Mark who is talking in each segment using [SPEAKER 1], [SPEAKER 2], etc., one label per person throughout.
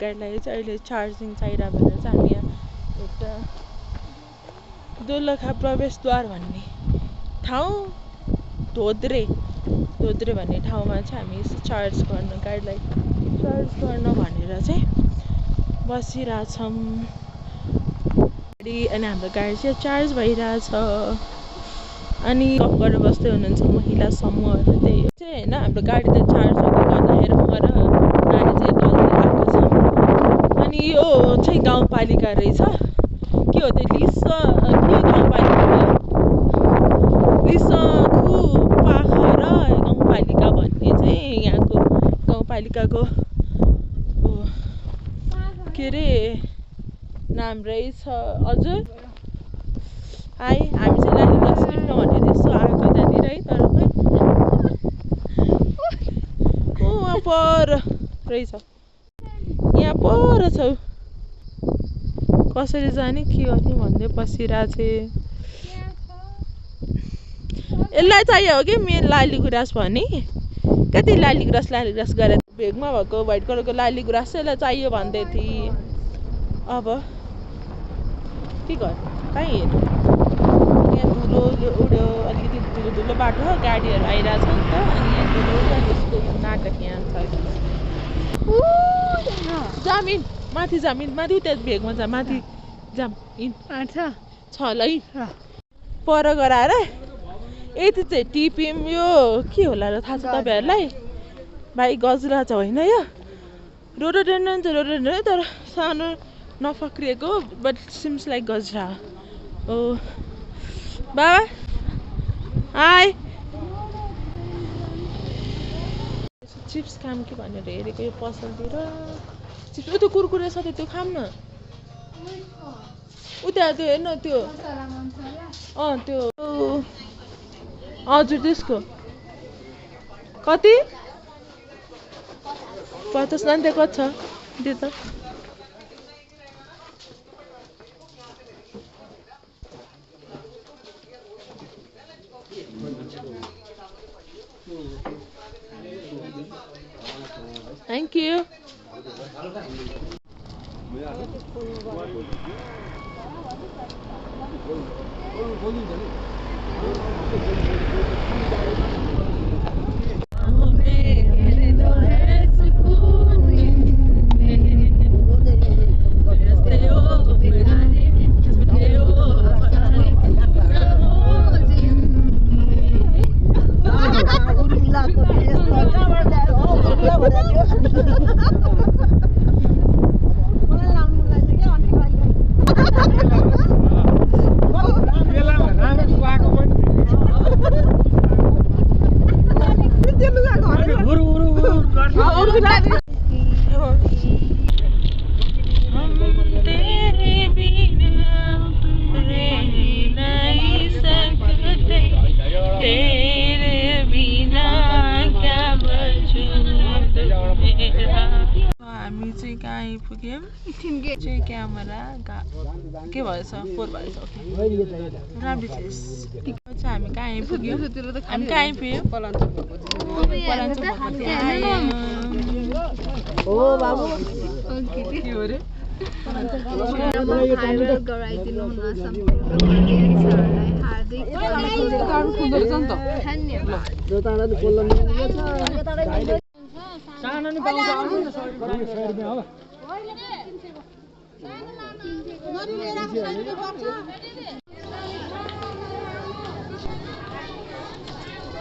[SPEAKER 1] गाडीलाई चाहिँ अहिले चार्जिङ चाहिरहेको भनेर चाहिँ हामी यहाँ एउटा दोलखा प्रवेशद्वार भन्ने ठाउँ धोद्रे भन्ने ठाउँमा चाहिँ हामी चार्ज गर्न गाडीलाई चार्ज गर्न भनेर चाहिँ बसिरहेछौँ अनि हाम्रो गाडी चाहिँ चार्ज भइरहेछ अनि गफ गरेर बस्दै हुनुहुन्छ महिला समूहहरू त्यही चाहिँ होइन हाम्रो गाडी त चार्ज गर्दाखेरि म र नानी चाहिँ तल आएको छ अनि यो चाहिँ गाउँपालिका रहेछ के हो त्यो लिसो के गाउँपालिका लिसखु पाखा र गाउँपालिका भन्ने चाहिँ यहाँको गाउँपालिकाको के अरे नाम रहेछ हजुर हाई हामी चाहिँ लालीगुराँस टिप्न भनेर यसो आएको त्यहाँनिर है तर खै वहाँ पर रहेछ यहाँ पर छौ कसरी जाने के गर्ने भन्दै बसिरहेको थिएँ यसलाई चाहियो हो कि मेन लालीगुराँस भने कति लालीगुराँस गरेर भेगमा भएको व्हाइट कलरको लालीगुराँस यसलाई चाहियो भन्दै थिएँ अब के गर्नु कहीँ हेर्नु यहाँ धुलो उड्यो अलिकति धुलो बाटो गाडीहरू आइरहेछ नि त अनि यहाँ धुलो उड्यो यसको नाटक यहाँ छ जामिन माथि जामिन माथि त्यहाँ भेगमा जा माथि जाम इन छ ल पर गराएर यति चाहिँ टिपिम यो के होला र थाहा छ तपाईँहरूलाई भाइ गजरा छ होइन यो रोडोडेन्ड्रन चाहिँ रोडोडेन्ड्रन तर सानो नफक्रिएको बट सिम्स लाइक गजरा हो बाबा हाई चिप्स खाम कि भनेर हेरेको यो पसलतिर चिप्स त्यो कुरकुरे छ त्यो खाम न उता त्यो हेर्न त्यो त्यो हजुर त्यसको कति 50 लान्थे कति छ दे त Thank you. क्यामेरा के भएछ 4 भएछ ओके राम्रो थिएस हामी कहाँ आइपुग्यौँ हामी कहाँ आइपुग्यौँ पलाञ्चोक भगवती हो बाबु के हो रे गराइदिनु हुन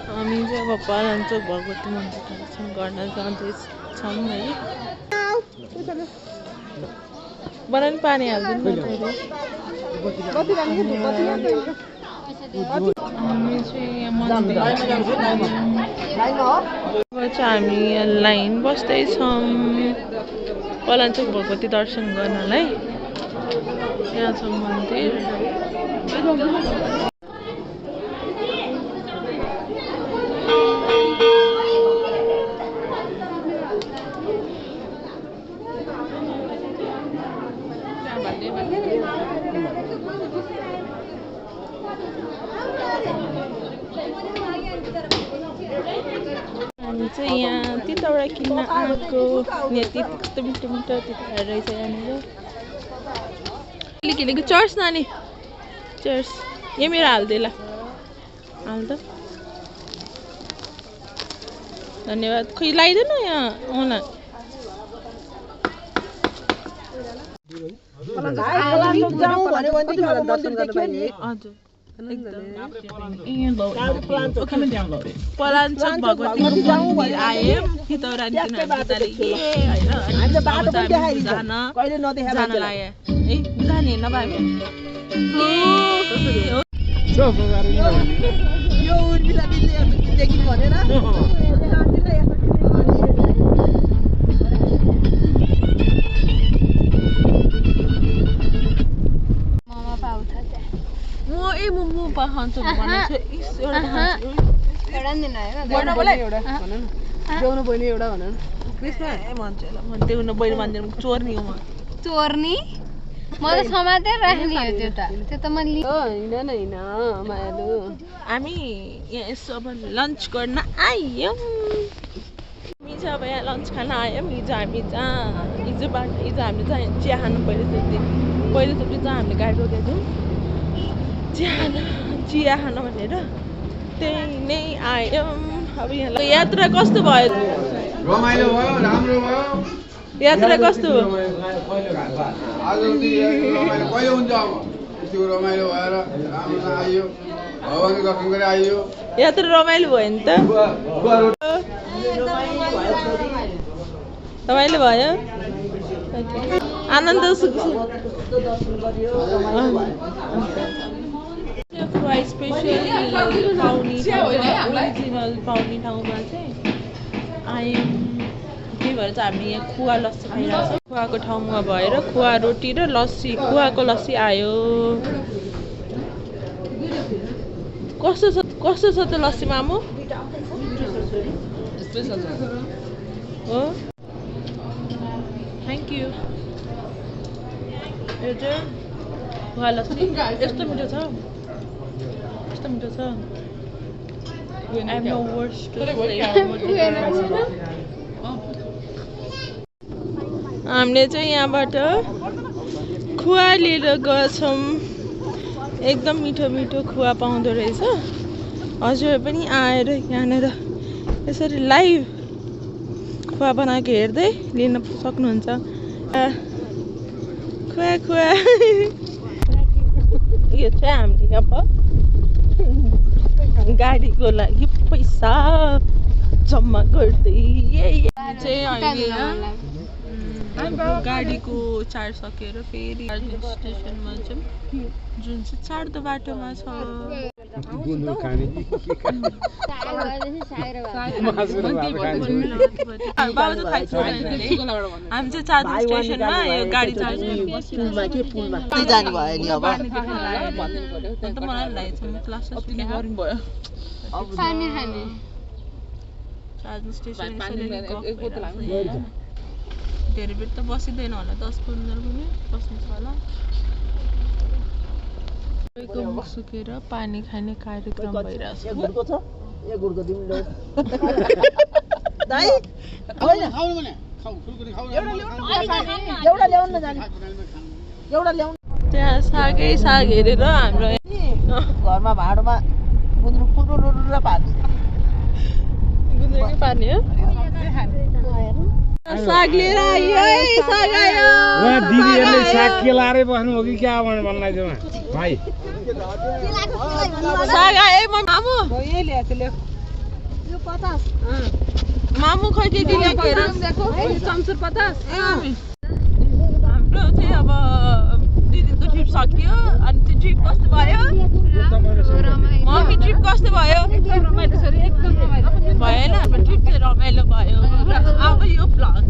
[SPEAKER 1] हामी चाहिँ अब पलाञ्चोक भगवती मन्दिर दर्शन गर्न जाँदैछौँ है बनाउनु पानी हाल्दिनु हामी चाहिँ हामी लाइन बस्दैछौँ पलाञ्चोक भगवती दर्शन गर्नलाई यहाँ छ मन्दिर हामी चाहिँ यहाँ तित चौडा किन्न आएको यति कस्तो मिठो मिठो त्यतिखेर रहेछ यहाँनिर किनेको चर्च नानी चर्च यो मेरो हाल्दै ल हाल त धन्यवाद खोइ लगाइदेन यहाँ आउला पलाञ्चोक भगवती मन्दिर आयौँ तितौरानी जान लाग्यो है जाने हेर्न भयो मोमो खान्छु चोर्नी हो
[SPEAKER 2] चोर्नी म त समातेर राख्ने हो त्यो त मैले
[SPEAKER 1] हामी यहाँ यसो अब लन्च गर्न आयौँ हिजो अब यहाँ लन्च खान आयौँ हिजो हामी जहाँ हिजो हामीले जहाँ चिया खानु पहिलोचोटि जहाँ हामीले गाडी रोकेको थियौँ चिया खान भनेर त्यही नै आयौँ अब यहाँ यात्रा कस्तो भयो
[SPEAKER 3] रमाइलो भयो राम्रो भयो
[SPEAKER 1] यात्रा कस्तो
[SPEAKER 3] कहिले हुन्छ अब त्यो रमाइलो भएर राम्रो आइयो भगवानको दर्शन गरेर आइयो
[SPEAKER 1] यात्रा रमाइलो भयो नि त रमाइलो भयो आनन्द स्पेसली ओरिजिनल पाउने ठाउँमा चाहिँ आयौँ त्यही भएर चाहिँ हामी यहाँ खुवा लस्सी खाइरहेको छौँ खुवाको ठाउँमा भएर खुवा रोटी र लस्सी खुवाको लस्सी आयो कस्तो छ त लस्सी मामु हो थ्याङ्क यू यो चाहिँ खुवा लस्सी यस्तो मिठो छ I'm no words to say हामीले चाहिँ यहाँबाट खुवा लिएर गएछौँ एकदम मिठो मिठो खुवा पाउँदो रहेछ हजुर पनि आएर यहाँनिर यसरी लाइभ खुवा बनाएको हेर्दै लिन सक्नुहुन्छ खुवा खुवा यो चाहिँ हामीले अब गाडीको लागि पैसा जम्मा गर्दै चाहिँ गाडीको चार्ज सकेर फेरि चार्जिङ स्टेसनमा चाहिँ जुन चाहिँ चाँडो बाटोमा छ हामी चाहिँ चार्जिङ स्टेसनमा यो गाडी चार्ज गर्नु चार्जिङ स्टेसन धेरै बेर त बसिँदैन होला 10-15 मिनट बस्नु छ होला मुख सुकेर पानी खाने कार्यक्रम भइरहेछ त्यहाँ सागै साग हेरेर हाम्रो
[SPEAKER 4] घरमा भाडोमा गुन्द्रुककै
[SPEAKER 1] पानी हो साग लिएर आयो है साग आयो
[SPEAKER 5] दिदीहरुले साग के लारे बस्नु हो कि क्या भन्नलाई चाहिँ भाइ
[SPEAKER 1] साग आयो मामु
[SPEAKER 4] यही ल्याएको ल्याउ यो 50
[SPEAKER 1] मामु खै के ल्याएको हेर
[SPEAKER 4] देखो चम्चुर 50
[SPEAKER 1] हाम्रो चाहिँ अब 2 दिनको ट्रिप सक्यो अनि त्यो ट्रिप कस्तो भयो मम्मी ट्रिप कस्तो भयो
[SPEAKER 4] एकदम रमाइलो छ एकदम रमाइलो
[SPEAKER 1] भएन हाम्रो ट्रिप चाहिँ रमाइलो भयो अब यो भ्लग